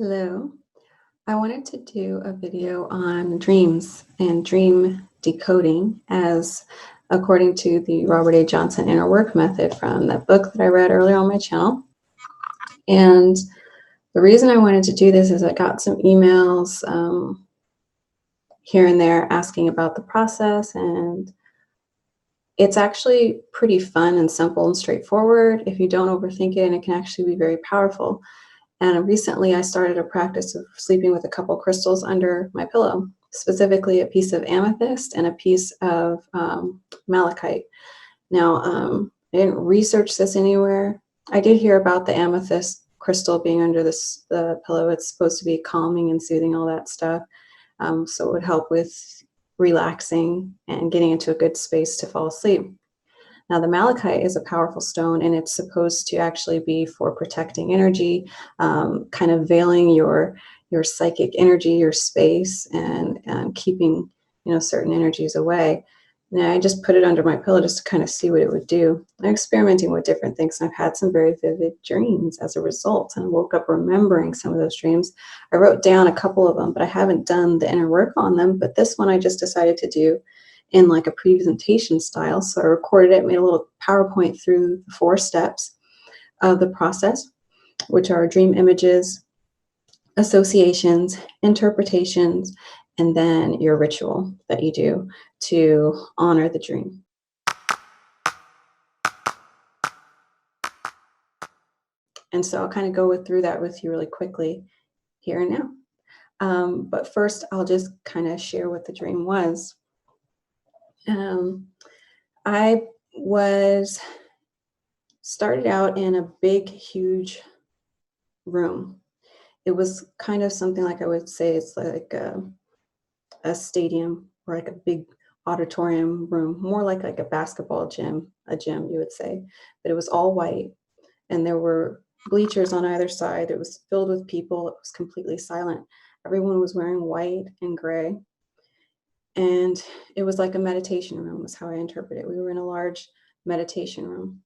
Hello. I wanted to do a video on dreams and dream decoding as according to the Robert A. Johnson inner work method from that book that I read earlier on my channel. And the reason I wanted to do this is I got some emails here and there asking about the process, and it's actually pretty fun and simple and straightforward if you don't overthink it, and it can actually be very powerful. And recently I started a practice of sleeping with a couple crystals under my pillow, specifically a piece of amethyst and a piece of malachite. Now, I didn't research this anywhere. I did hear about the amethyst crystal being under the pillow. It's supposed to be calming and soothing, all that stuff. So it would help with relaxing and getting into a good space to fall asleep. Now, the malachite is a powerful stone, and it's supposed to actually be for protecting energy, kind of veiling your psychic energy, your space, and keeping certain energies away. Now, I just put it under my pillow just to kind of see what it would do. I'm experimenting with different things, and I've had some very vivid dreams as a result, and I woke up remembering some of those dreams. I wrote down a couple of them, but I haven't done the inner work on them. But this one I just decided to do in like a presentation style. So I recorded it, made a little PowerPoint through the 4 steps of the process, which are dream images, associations, interpretations, and then your ritual that you do to honor the dream. And so I'll kind of go through that with you really quickly here and now. But first, I'll just kind of share what the dream was. I started out in a big, huge room. It was kind of something like I would say it's like a stadium or like a big auditorium room, more like a basketball gym, a gym, you would say. But it was all white, and there were bleachers on either side. It was filled with people. It was completely silent. Everyone was wearing white and gray. And it was like a meditation room, was how I interpret it. We were in a large meditation room.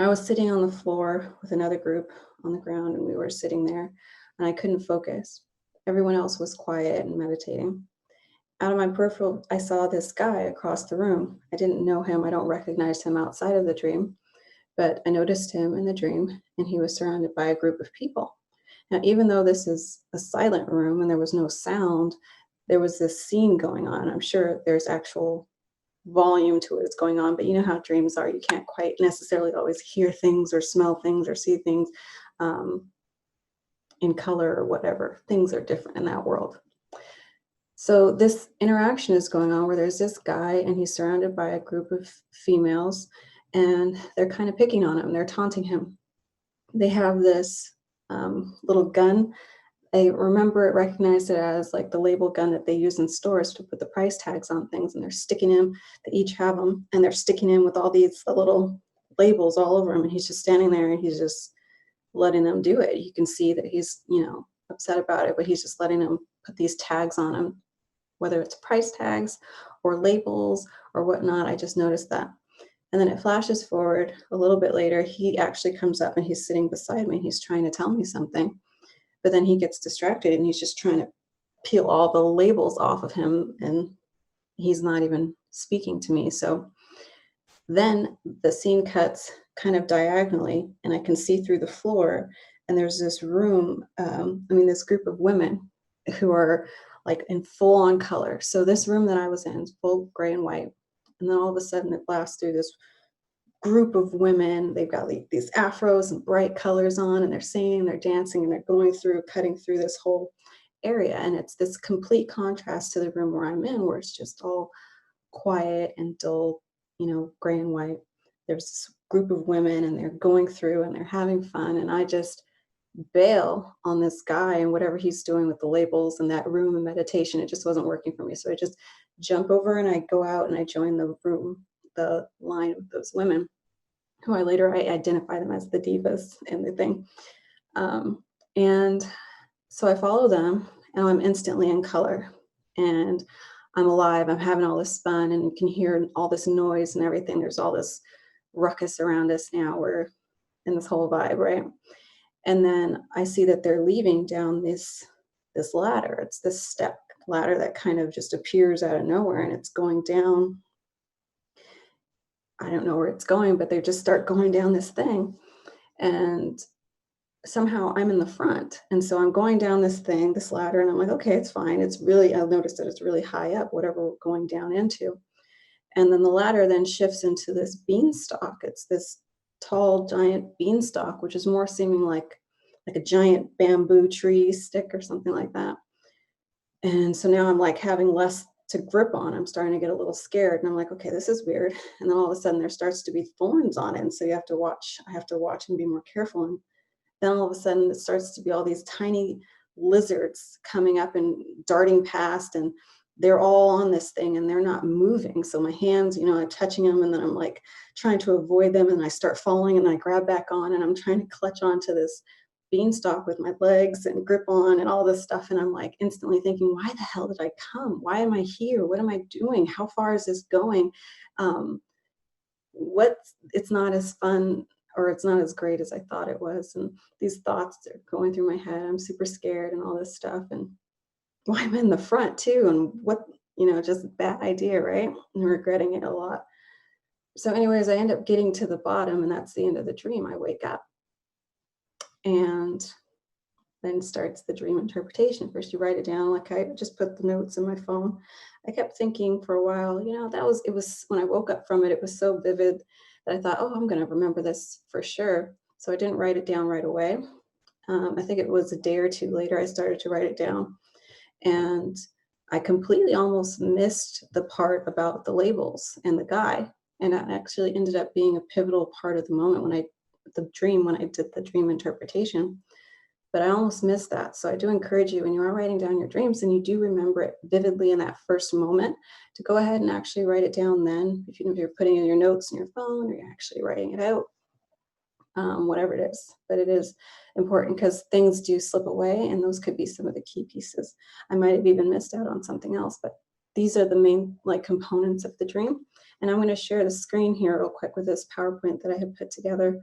I was sitting on the floor with another group on the ground, and we were sitting there, and I couldn't focus. Everyone else was quiet and meditating. Out of my peripheral, I saw this guy across the room. I didn't know him. I don't recognize him outside of the dream, but I noticed him in the dream, and he was surrounded by a group of people. Now, even though this is a silent room and there was no sound, there was this scene going on. I'm sure there's actual volume to what's going on, but you know how dreams are. You can't quite necessarily always hear things or smell things or see things in color or whatever. Things are different in that world. So this interaction is going on where there's this guy, and he's surrounded by a group of females, and they're kind of picking on him. They're taunting him. They have this little gun. I recognize it as like the label gun that they use in stores to put the price tags on things, and they're sticking him. They each have them, and they're sticking him with all these little labels all over him, and he's just standing there, and he's just letting them do it. You can see that he's, upset about it, but he's just letting them put these tags on him, whether it's price tags or labels or whatnot. I just noticed that. And then it flashes forward a little bit later. He actually comes up, and he's sitting beside me. He's trying to tell me something. But then he gets distracted, and he's just trying to peel all the labels off of him, and he's not even speaking to me. So then the scene cuts kind of diagonally, and I can see through the floor, and there's this room, this group of women who are like in full on color. So this room that I was in is full gray and white. And then all of a sudden it blasts through this group of women. They've got like these afros and bright colors on, and they're singing, they're dancing, and they're cutting through this whole area. And it's this complete contrast to the room where I'm in, where it's just all quiet and dull, gray and white. There's this group of women, and they're going through, and they're having fun. And I just bail on this guy and whatever he's doing with the labels in that room and meditation. It just wasn't working for me. So I just jump over, and I go out, and I join the room, the line of those women, who I identify them as the divas in the thing. And so I follow them, and I'm instantly in color, and I'm alive. I'm having all this fun, and you can hear all this noise and everything. There's all this ruckus around us now. We're in this whole vibe, right? And then I see that they're leaving down this ladder. It's this step ladder that kind of just appears out of nowhere, and it's going down. I don't know where it's going, but they just start going down this thing. And somehow I'm in the front. And so I'm going down this thing, this ladder, and I'm like, okay, it's fine. It's really, I'll notice that it's really high up, whatever we're going down into. And then the ladder then shifts into this beanstalk. It's this tall, giant beanstalk, which is more seeming like a giant bamboo tree stick or something like that. And so now I'm like having less to grip on. I'm starting to get a little scared. And I'm like, okay, this is weird. And then all of a sudden there starts to be thorns on it. And so you have to watch, I have to watch and be more careful. And then all of a sudden it starts to be all these tiny lizards coming up and darting past, and they're all on this thing and they're not moving. So my hands, I'm touching them, and then I'm like trying to avoid them, and I start falling, and I grab back on, and I'm trying to clutch onto this beanstalk with my legs and grip on and all this stuff. And I'm like instantly thinking, why the hell did I come? Why am I here? What am I doing? How far is this going? It's not as fun, or it's not as great as I thought it was. And these thoughts are going through my head. I'm super scared and all this stuff. And why am I in the front too? And what, just a bad idea, right? And regretting it a lot. So anyways, I end up getting to the bottom, and that's the end of the dream. I wake up, and then starts the dream interpretation. First you write it down, like I just put the notes in my phone. I kept thinking for a while, it was when I woke up from it, it was so vivid that I thought, oh, I'm going to remember this for sure. So I didn't write it down right away. I think it was a day or two later I started to write it down, and I completely almost missed the part about the labels and the guy. And that actually ended up being a pivotal part of the moment when I did the dream interpretation. But I almost missed that. So I do encourage you, when you are writing down your dreams and you do remember it vividly in that first moment, to go ahead and actually write it down then. If you're putting in your notes in your phone, or you're actually writing it out, whatever it is. But it is important, because things do slip away, and those could be some of the key pieces. I might have even missed out on something else, but these are the main components of the dream. And I'm going to share the screen here real quick with this PowerPoint that I have put together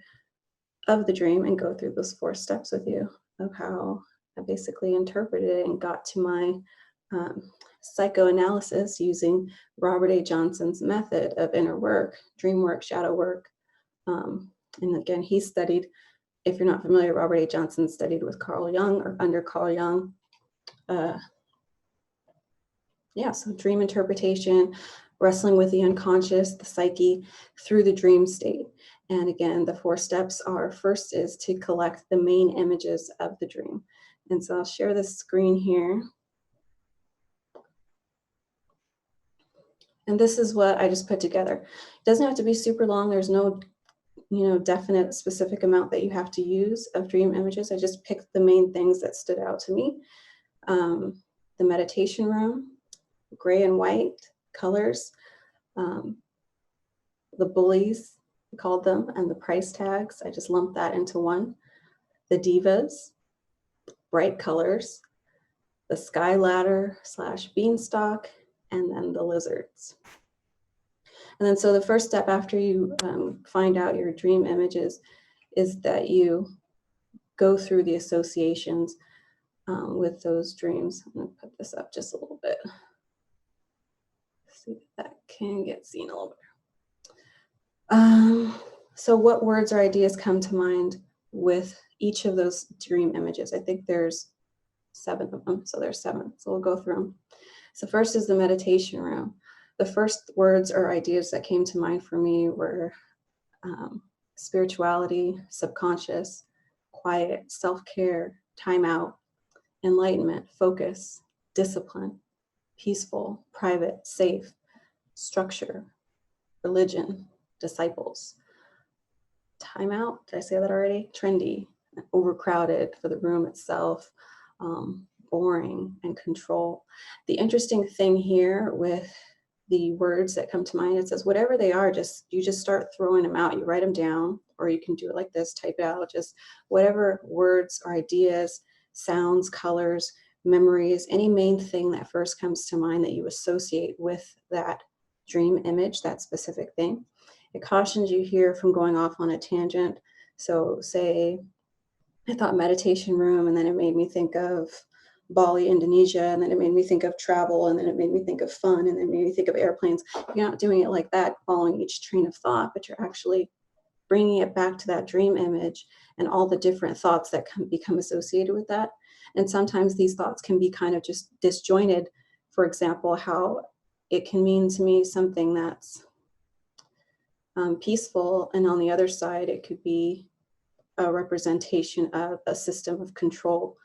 of the dream, and go through those 4 steps with you of how I basically interpreted it and got to my psychoanalysis using Robert A. Johnson's method of inner work, dream work, shadow work. And again, he studied, if you're not familiar, Robert A. Johnson studied with Carl Jung, or under Carl Jung. So dream interpretation, wrestling with the unconscious, the psyche, through the dream state. And again, the 4 steps are: first is to collect the main images of the dream. And so I'll share this screen here. And this is what I just put together. It doesn't have to be super long. There's no, definite specific amount that you have to use of dream images. I just picked the main things that stood out to me. The meditation room, gray and white colors, the bullies, we called them, and the price tags. I just lumped that into one. The divas, bright colors, the sky ladder / beanstalk, and then the lizards. And then so the first step after you find out your dream images is that you go through the associations with those dreams. I'm going to put this up just a little bit. See if that can get seen a little bit. So what words or ideas come to mind with each of those dream images? I think there's 7 of them, so there's 7. So we'll go through them. So first is the meditation room. The first words or ideas that came to mind for me were spirituality, subconscious, quiet, self-care, time out, enlightenment, focus, discipline, peaceful, private, safe, structure, religion, disciples. Time out, did I say that already? Trendy, overcrowded for the room itself, boring, and control. The interesting thing here with the words that come to mind, it says whatever they are, you just start throwing them out. You write them down, or you can do it like this, type it out, just whatever words or ideas, sounds, colors, memories, any main thing that first comes to mind that you associate with that dream image, that specific thing. It cautions you here from going off on a tangent. So say I thought meditation room, and then it made me think of Bali, Indonesia, and then it made me think of travel, and then it made me think of fun, and then it made me think of airplanes. You're not doing it like that, following each train of thought, but you're actually bringing it back to that dream image and all the different thoughts that can become associated with that. And sometimes these thoughts can be kind of just disjointed. For example, how it can mean to me something that's peaceful, and on the other side, it could be a representation of a system of control.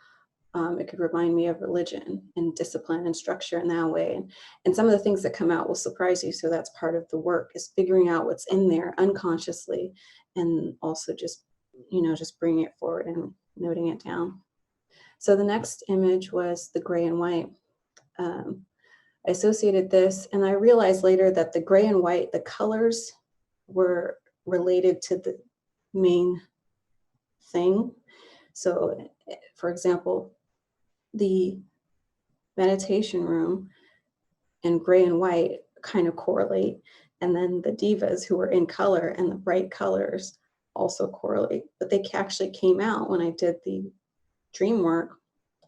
It could remind me of religion and discipline and structure in that way. And some of the things that come out will surprise you. So that's part of the work, is figuring out what's in there unconsciously, and also just, just bringing it forward and noting it down. So the next image was the gray and white. I associated this, and I realized later that the gray and white, the colors were related to the main thing. So, for example, the meditation room and gray and white kind of correlate, and then the divas who are in color and the bright colors also correlate, but they actually came out when I did the dream work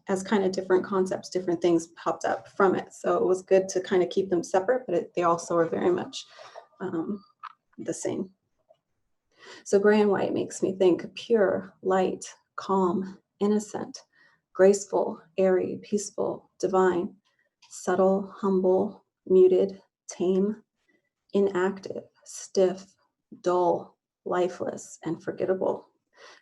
as kind of different concepts, different things popped up from it. So it was good to kind of keep them separate, but they also are very much the same. So gray and white makes me think pure, light, calm, innocent, graceful, airy, peaceful, divine, subtle, humble, muted, tame, inactive, stiff, dull, lifeless, and forgettable.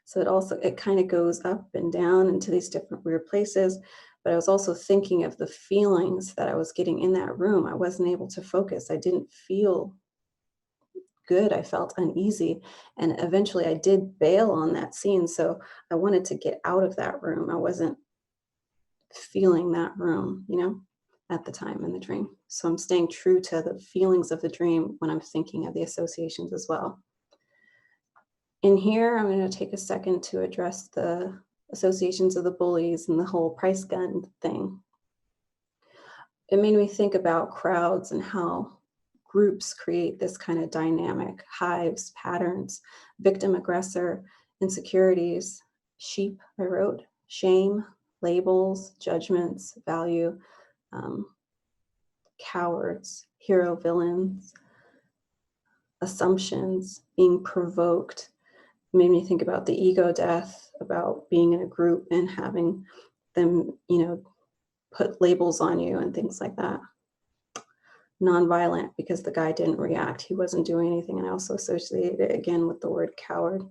So it kind of goes up and down into these different weird places. But I was also thinking of the feelings that I was getting in that room. I wasn't able to focus. I didn't feel good. I felt uneasy. And eventually I did bail on that scene. So I wanted to get out of that room. I wasn't feeling that room, at the time in the dream. So I'm staying true to the feelings of the dream when I'm thinking of the associations as well. In here, I'm going to take a second to address the associations of the bullies and the whole price gun thing. It made me think about crowds and how groups create this kind of dynamic, hives, patterns, victim, aggressor, insecurities, sheep, I wrote, shame, labels, judgments, value, cowards, hero, villains, assumptions, being provoked. It made me think about the ego death, about being in a group and having them, put labels on you and things like that. Nonviolent, because the guy didn't react. He wasn't doing anything. And I also associated it again with the word coward.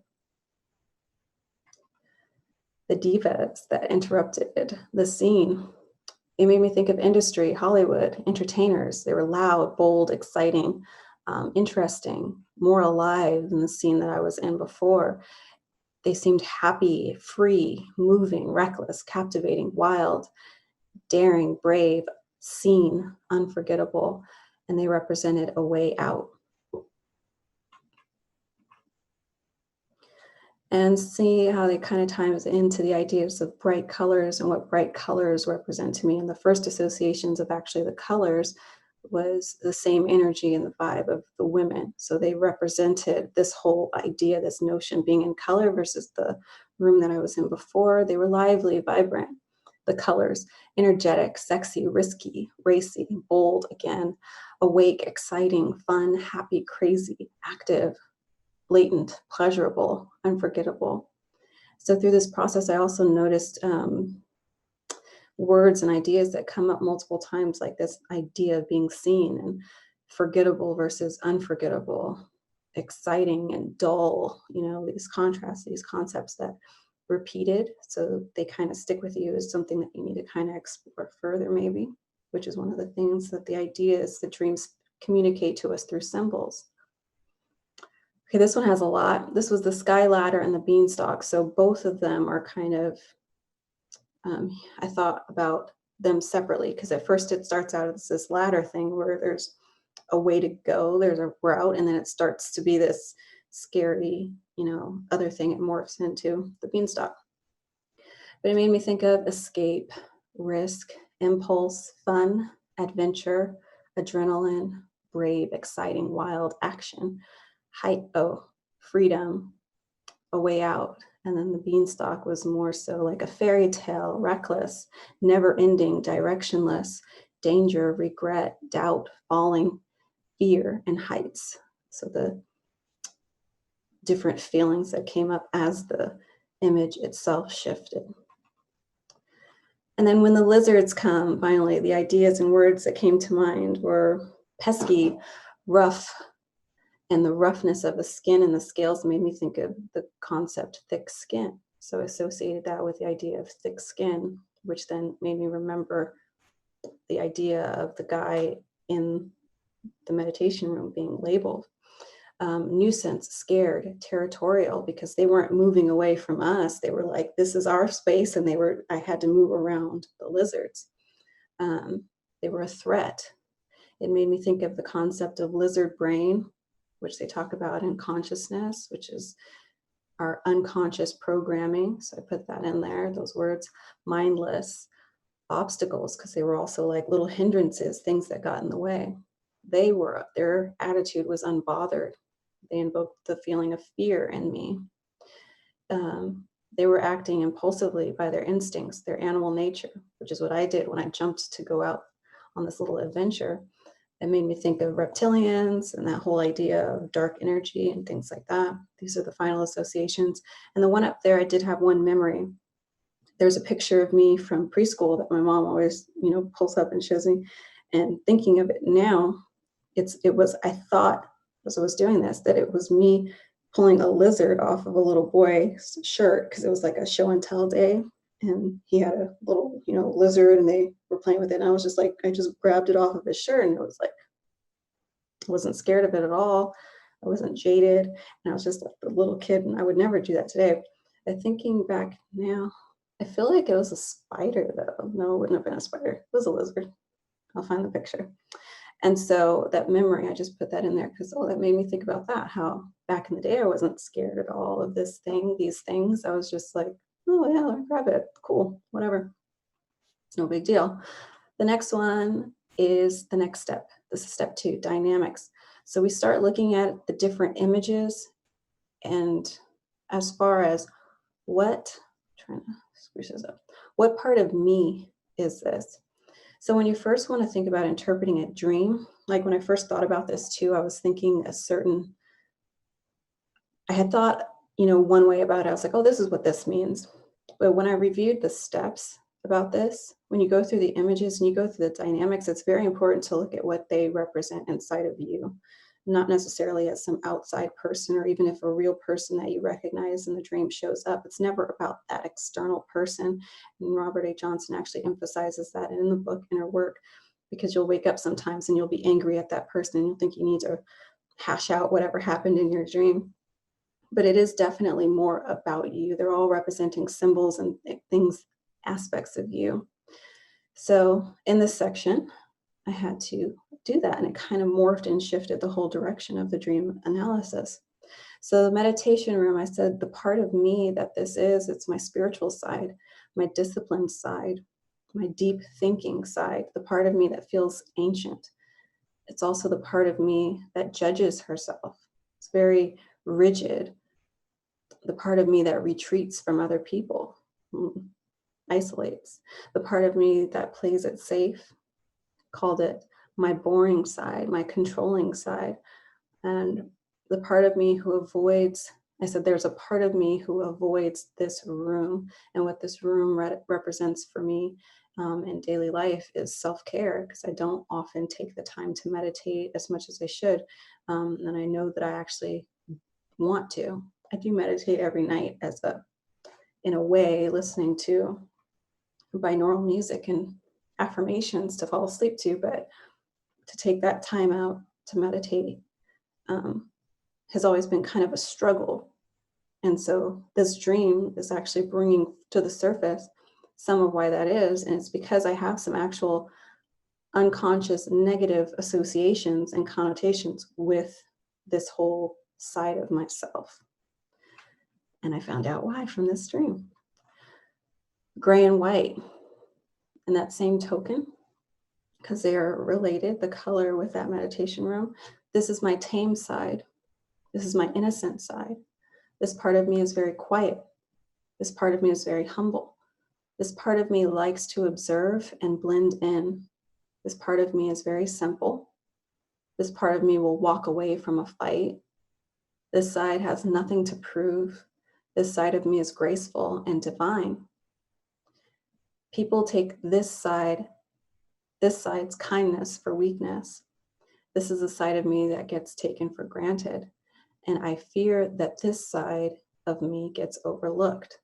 The divas that interrupted the scene. It made me think of industry, Hollywood, entertainers. They were loud, bold, exciting, interesting, more alive than the scene that I was in before. They seemed happy, free, moving, reckless, captivating, wild, daring, brave, seen, unforgettable, and they represented a way out. And see how they kind of ties into the ideas of bright colors and what bright colors represent to me. And the first associations of actually the colors was the same energy and the vibe of the women. So they represented this whole idea, this notion, being in color versus the room that I was in before. They were lively, vibrant. The colors, energetic, sexy, risky, racy, bold, again, awake, exciting, fun, happy, crazy, active, blatant, pleasurable, unforgettable. So through this process, I also noticed words and ideas that come up multiple times, like this idea of being seen, and forgettable versus unforgettable, exciting and dull, these contrasts, these concepts that repeated. So they kind of stick with you as something that you need to kind of explore further, maybe, which is one of the things that the ideas, the dreams communicate to us through symbols. Okay, this one has a lot. This was the sky ladder and the beanstalk. So both of them are kind of, I thought about them separately, because at first it starts out as this ladder thing where there's a way to go, there's a route, and then it starts to be this scary, other thing it morphs into, the beanstalk. But it made me think of escape, risk, impulse, fun, adventure, adrenaline, brave, exciting, wild, action, freedom, a way out, And then the beanstalk was more so like a fairy tale, reckless, never ending, directionless, danger, regret, doubt, falling, fear, and heights. So the different feelings that came up as the image itself shifted. And then when the lizards come, finally, the ideas and words that came to mind were pesky, rough, and the roughness of the skin and the scales made me think of the concept thick skin. So I associated that with the idea of thick skin, which then made me remember the idea of the guy in the meditation room being labeled. Nuisance, scared, territorial, because they weren't moving away from us. They were like, this is our space, and I had to move around the lizards. They were a threat. It made me think of the concept of lizard brain, which they talk about in consciousness, which is our unconscious programming. So I put that in there, those words. Mindless, obstacles, because they were also like little hindrances, things that got in the way. Their attitude was unbothered. They invoked the feeling of fear in me. They were acting impulsively by their instincts, their animal nature, which is what I did when I jumped to go out on this little adventure. It made me think of reptilians and that whole idea of dark energy and things like that. These are the final associations. And the one up there, I did have one memory. There's a picture of me from preschool that my mom always, pulls up and shows me. And thinking of it now, I thought as I was doing this, that it was me pulling a lizard off of a little boy's shirt, because it was like a show and tell day. And he had a little, lizard, and they were playing with it. And I was just like, I just grabbed it off of his shirt, and it was like, I wasn't scared of it at all. I wasn't jaded. And I was just a little kid, and I would never do that today. But thinking back now, I feel like it was a spider, though. No, it wouldn't have been a spider. It was a lizard. I'll find the picture. And so that memory, I just put that in there because, that made me think about that, how back in the day, I wasn't scared at all of these things. I was just like, oh, yeah, let me grab it. Cool, whatever. It's no big deal. The next one is the next step. This is step 2, dynamics. So we start looking at the different images, and as far as what part of me is this? So when you first want to think about interpreting a dream, like when I first thought about this too, I was thinking I had thought, one way about it. I was like, oh, this is what this means. But when I reviewed the steps about this, when you go through the images and you go through the dynamics, it's very important to look at what they represent inside of you, not necessarily as some outside person, or even if a real person that you recognize in the dream shows up. It's never about that external person. And Robert A. Johnson actually emphasizes that in the book Inner Work, because you'll wake up sometimes and you'll be angry at that person, and you'll think you need to hash out whatever happened in your dream. But it is definitely more about you. They're all representing symbols and things, aspects of you. So in this section, I had to do that, and it kind of morphed and shifted the whole direction of the dream analysis. So the meditation room, I said, the part of me that it's my spiritual side, my disciplined side, my deep thinking side, the part of me that feels ancient. It's also the part of me that judges herself. It's very rigid. The part of me that retreats from other people, isolates. The part of me that plays it safe, called it my boring side, my controlling side. And the part of me who avoids, I said, there's a part of me who avoids this room. And what this room represents for me in daily life is self-care, because I don't often take the time to meditate as much as I should. And I know that I actually want to. I do meditate every night in a way, listening to binaural music and affirmations to fall asleep to, but to take that time out to meditate has always been kind of a struggle. And so this dream is actually bringing to the surface some of why that is. And it's because I have some actual unconscious negative associations and connotations with this whole side of myself. And I found out why from this dream. Gray and white. In that same token, because they are related, the color with that meditation room, this is my tame side. This is my innocent side. This part of me is very quiet. This part of me is very humble. This part of me likes to observe and blend in. This part of me is very simple. This part of me will walk away from a fight. This side has nothing to prove. This side of me is graceful and divine. People take this side's kindness for weakness. This is a side of me that gets taken for granted. And I fear that this side of me gets overlooked.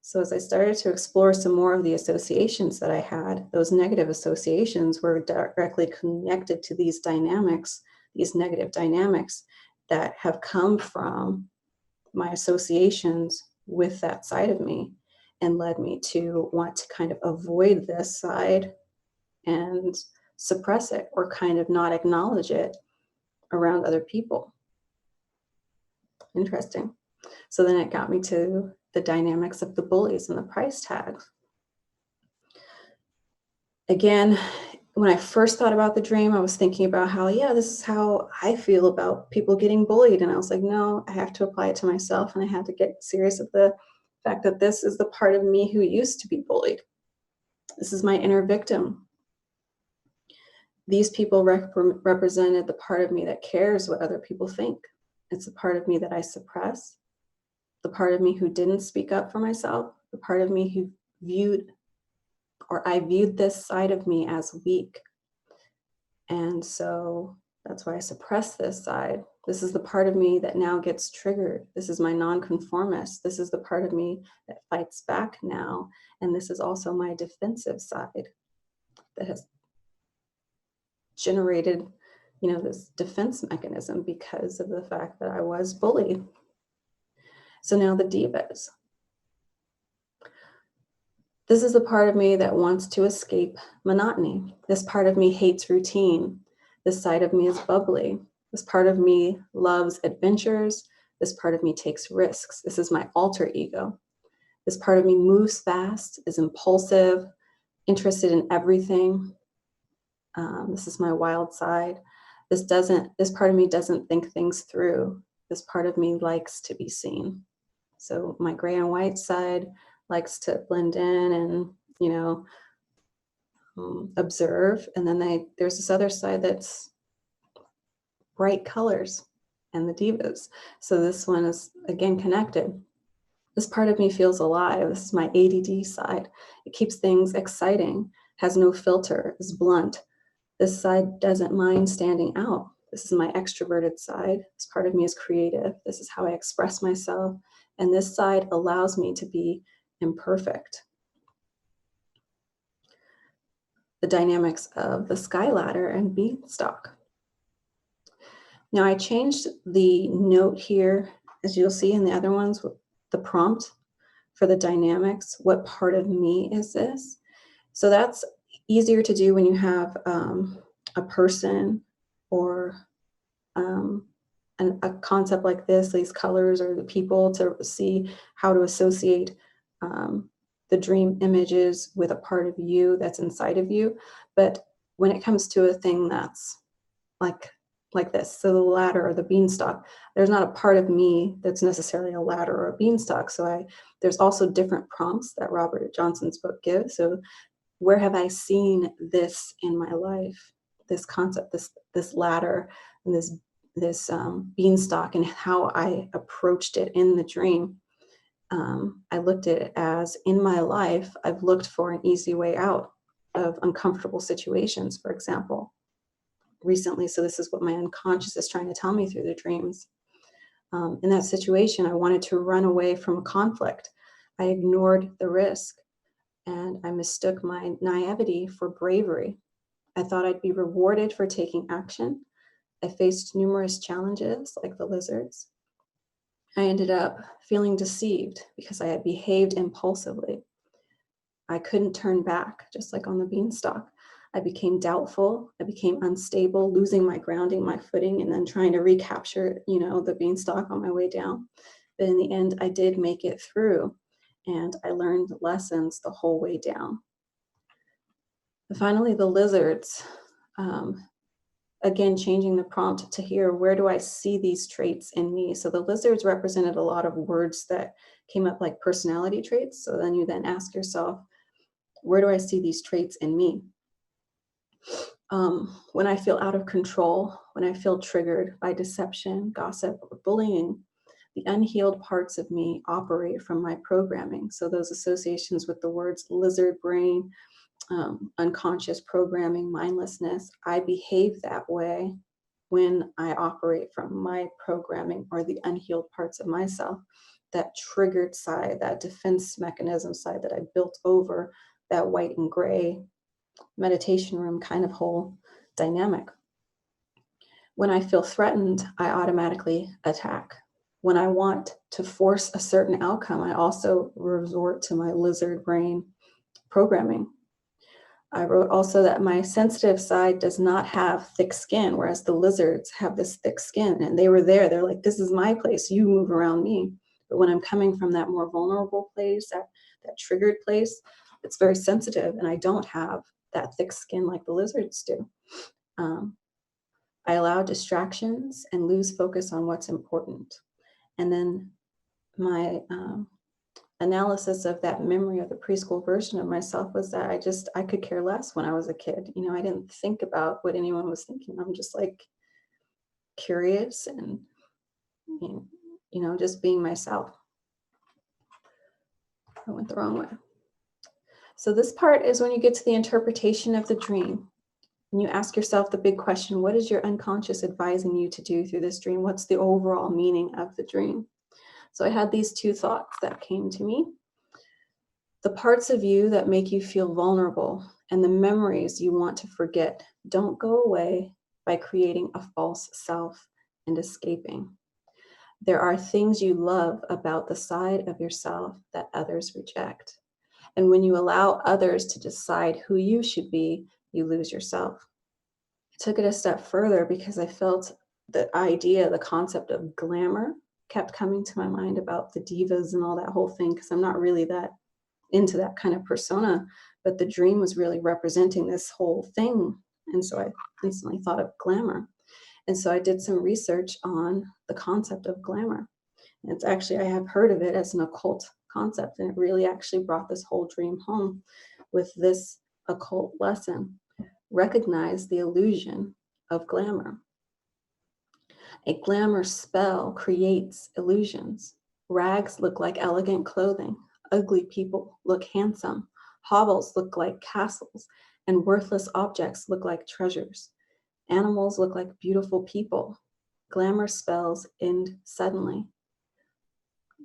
So as I started to explore some more of the associations that I had, those negative associations were directly connected to these dynamics, these negative dynamics that have come from my associations with that side of me, and led me to want to kind of avoid this side and suppress it, or kind of not acknowledge it around other people. Interesting. So then it got me to the dynamics of the bullies and the price tags. Again, when I first thought about the dream, I was thinking about how, yeah, this is how I feel about people getting bullied. And I was like, no, I have to apply it to myself. And I had to get serious with the fact that this is the part of me who used to be bullied. This is my inner victim. These people represented the part of me that cares what other people think. It's the part of me that I suppress, the part of me who didn't speak up for myself, the part of me who I viewed this side of me as weak. And so that's why I suppress this side. This is the part of me that now gets triggered. This is my nonconformist. This is the part of me that fights back now. And this is also my defensive side that has generated, this defense mechanism because of the fact that I was bullied. So now the divas. This is the part of me that wants to escape monotony. This part of me hates routine. This side of me is bubbly. This part of me loves adventures. This part of me takes risks. This is my alter ego. This part of me moves fast, is impulsive, interested in everything. This is my wild side. This part of me doesn't think things through. This part of me likes to be seen. So my gray and white side likes to blend in and, observe. And then there's this other side that's bright colors and the divas. So this one is, again, connected. This part of me feels alive. This is my ADD side. It keeps things exciting, has no filter, is blunt. This side doesn't mind standing out. This is my extroverted side. This part of me is creative. This is how I express myself. And this side allows me to be imperfect. The dynamics of the sky ladder and beanstalk. Now I changed the note here, as you'll see in the other ones, the prompt for the dynamics. What part of me is this? So that's easier to do when you have a person or a concept like this, these colors or the people, to see how to associate the dream images with a part of you that's inside of you. But when it comes to a thing that's like this, so the ladder or the beanstalk, there's not a part of me that's necessarily a ladder or a beanstalk. So there's also different prompts that Robert Johnson's book gives. So where have I seen this in my life? This concept, this ladder, and this beanstalk, and how I approached it in the dream. I looked at it as, in my life, I've looked for an easy way out of uncomfortable situations, for example, recently. So this is what my unconscious is trying to tell me through the dreams. In that situation, I wanted to run away from a conflict. I ignored the risk, and I mistook my naivety for bravery. I thought I'd be rewarded for taking action. I faced numerous challenges, like the lizards. I ended up feeling deceived because I had behaved impulsively. I couldn't turn back, just like on the beanstalk. I became doubtful. I became unstable, losing my grounding, my footing, and then trying to recapture, the beanstalk on my way down. But in the end, I did make it through, and I learned lessons the whole way down. And finally, the lizards. Again, changing the prompt to here, where do I see these traits in me? So the lizards represented a lot of words that came up like personality traits. So then you then ask yourself, where do I see these traits in me? When I feel out of control, when I feel triggered by deception, gossip, or bullying, the unhealed parts of me operate from my programming. So those associations with the words lizard brain, unconscious programming, mindlessness, I behave that way when I operate from my programming or the unhealed parts of myself, that triggered side, that defense mechanism side that I built over that white and gray meditation room kind of whole dynamic. When I feel threatened, I automatically attack. When I want to force a certain outcome, I also resort to my lizard brain programming. I wrote also that my sensitive side does not have thick skin, whereas the lizards have this thick skin, and they were there. They're like, this is my place. You move around me. But when I'm coming from that more vulnerable place, that triggered place, it's very sensitive, and I don't have that thick skin like the lizards do. I allow distractions and lose focus on what's important. And then my analysis of that memory of the preschool version of myself was that I could care less when I was a kid. You know, I didn't think about what anyone was thinking. I'm just like curious and, just being myself. I went the wrong way. So this part is when you get to the interpretation of the dream. And you ask yourself the big question, what is your unconscious advising you to do through this dream? What's the overall meaning of the dream? So I had these two thoughts that came to me. The parts of you that make you feel vulnerable and the memories you want to forget don't go away by creating a false self and escaping. There are things you love about the side of yourself that others reject. And when you allow others to decide who you should be, you lose yourself. I took it a step further because I felt the idea, the concept of glamour kept coming to my mind about the divas and all that whole thing, because I'm not really that into that kind of persona, but the dream was really representing this whole thing. And so I instantly thought of glamour. And so I did some research on the concept of glamour. And it's actually, I have heard of it as an occult concept, and it really actually brought this whole dream home with this occult lesson. Recognize the illusion of glamour. A glamour spell creates illusions. Rags look like elegant clothing. Ugly people look handsome. Hovels look like castles, and worthless objects look like treasures. Animals look like beautiful people. Glamour spells end suddenly.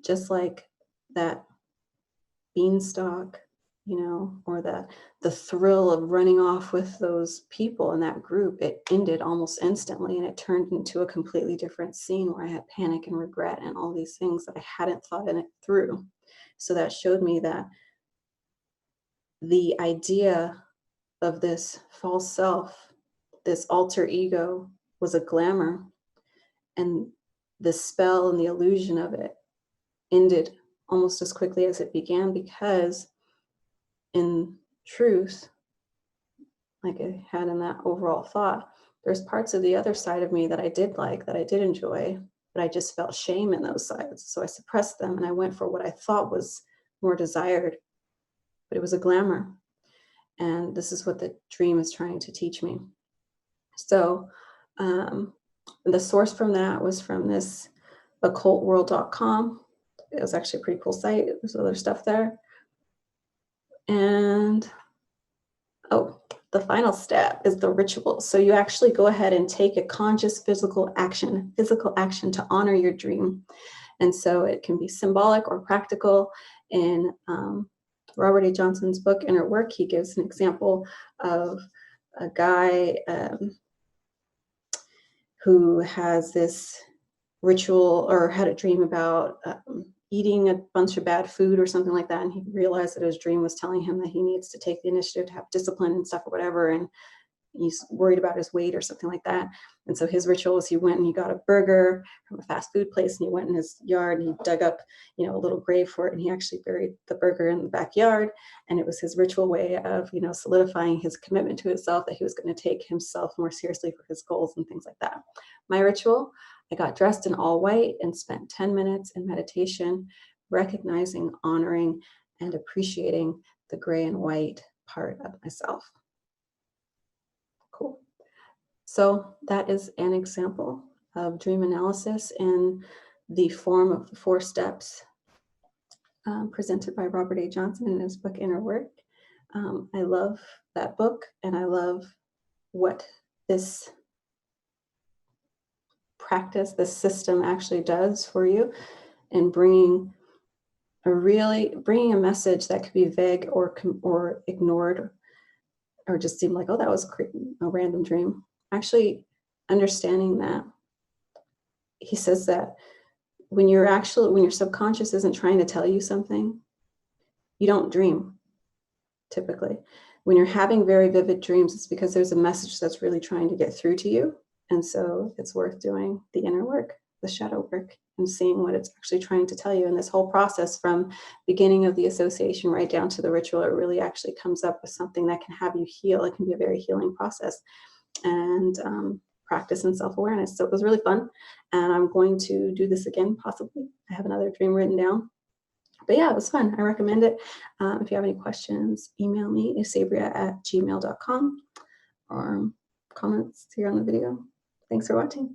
Just like that beanstalk, or the thrill of running off with those people in that group, it ended almost instantly, and it turned into a completely different scene where I had panic and regret and all these things that I hadn't thought in it through. So that showed me that the idea of this false self, this alter ego, was a glamour, and the spell and the illusion of it ended almost as quickly as it began, because in truth, like I had in that overall thought, there's parts of the other side of me that I did like, that I did enjoy, but I just felt shame in those sides. So I suppressed them and I went for what I thought was more desired, but it was a glamour. And this is what the dream is trying to teach me. So the source from that was from this occultworld.com. It was actually a pretty cool site. There's other stuff there. And the final step is the ritual. So you actually go ahead and take a conscious physical action to honor your dream. And so it can be symbolic or practical. In Robert A. Johnson's book, Inner Work, he gives an example of a guy who has this ritual, or had a dream about eating a bunch of bad food or something like that, and he realized that his dream was telling him that he needs to take the initiative to have discipline and stuff or whatever, and he's worried about his weight or something like that. And so his ritual was he went and he got a burger from a fast food place, and he went in his yard and he dug up, a little grave for it, and he actually buried the burger in the backyard. And it was his ritual way of, solidifying his commitment to himself, that he was going to take himself more seriously for his goals and things like that. My ritual, I got dressed in all white and spent 10 minutes in meditation, recognizing, honoring, and appreciating the gray and white part of myself. Cool. So that is an example of dream analysis in the form of the 4 steps presented by Robert A. Johnson in his book Inner Work. I love that book, and I love what this practice, this system actually does for you in bringing a message that could be vague or ignored, or just seem like, oh, that was a random dream. Actually understanding that he says that when your subconscious isn't trying to tell you something, you don't dream typically. When you're having very vivid dreams, it's because there's a message that's really trying to get through to you. And so it's worth doing the inner work, the shadow work, and seeing what it's actually trying to tell you. And this whole process from beginning of the association right down to the ritual, it really actually comes up with something that can have you heal. It can be a very healing process. And practice and self-awareness. So it was really fun. And I'm going to do this again, possibly. I have another dream written down. But yeah, it was fun. I recommend it. If you have any questions, email me, usabria@gmail.com, or comments here on the video. Thanks for watching.